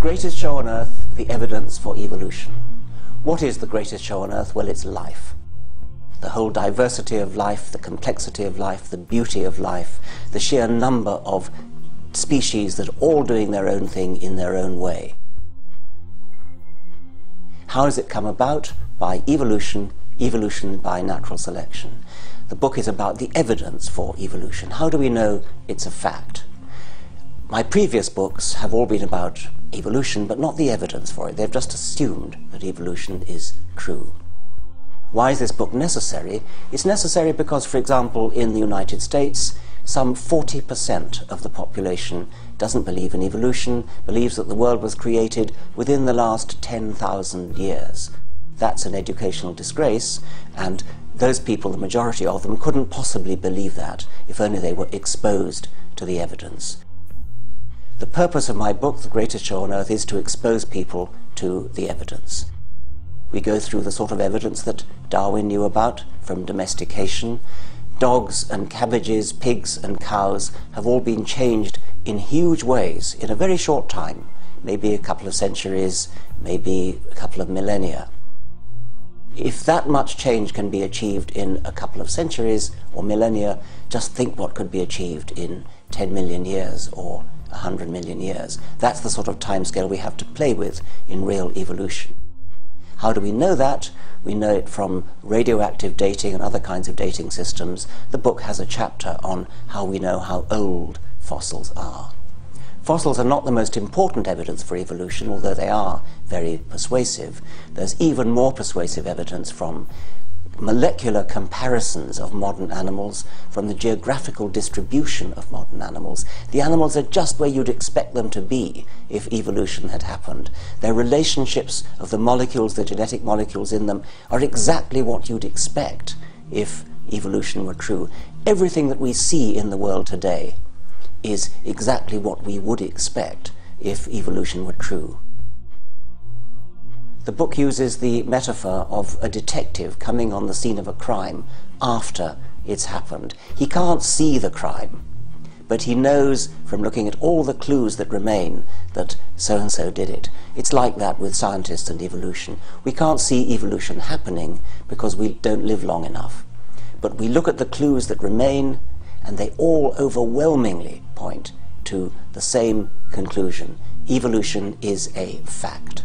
greatest show on earth, the evidence for evolution. What is the greatest show on earth? Well, it's life. The whole diversity of life, the complexity of life, the beauty of life, the sheer number of species that are all doing their own thing in their own way. How does it come about? By evolution, evolution by natural selection. The book is about the evidence for evolution. How do we know it's a fact? My previous books have all been about evolution, but not the evidence for it. They've just assumed that evolution is true. Why is this book necessary? It's necessary because, for example, in the United States, some 40% of the population doesn't believe in evolution, believes that the world was created within the last 10,000 years. That's an educational disgrace, and those people, the majority of them, couldn't possibly believe that if only they were exposed to the evidence. The purpose of my book, The Greatest Show on Earth, is to expose people to the evidence. We go through the sort of evidence that Darwin knew about from domestication. Dogs and cabbages, pigs and cows have all been changed in huge ways in a very short time, maybe a couple of centuries, maybe a couple of millennia. If that much change can be achieved in a couple of centuries or millennia, just think what could be achieved in 10 million years or 100 million years. That's the sort of timescale we have to play with in real evolution. How do we know that? We know it from radioactive dating and other kinds of dating systems. The book has a chapter on how we know how old fossils are. Fossils are not the most important evidence for evolution, although they are very persuasive. There's even more persuasive evidence from molecular comparisons of modern animals, from the geographical distribution of modern animals. The animals are just where you'd expect them to be if evolution had happened. Their relationships of the molecules, the genetic molecules in them, are exactly what you'd expect if evolution were true. Everything that we see in the world today is exactly what we would expect if evolution were true. The book uses the metaphor of a detective coming on the scene of a crime after it's happened. He can't see the crime, but he knows from looking at all the clues that remain that so-and-so did it. It's like that with scientists and evolution. We can't see evolution happening because we don't live long enough. But we look at the clues that remain, and they all overwhelmingly point to the same conclusion. Evolution is a fact.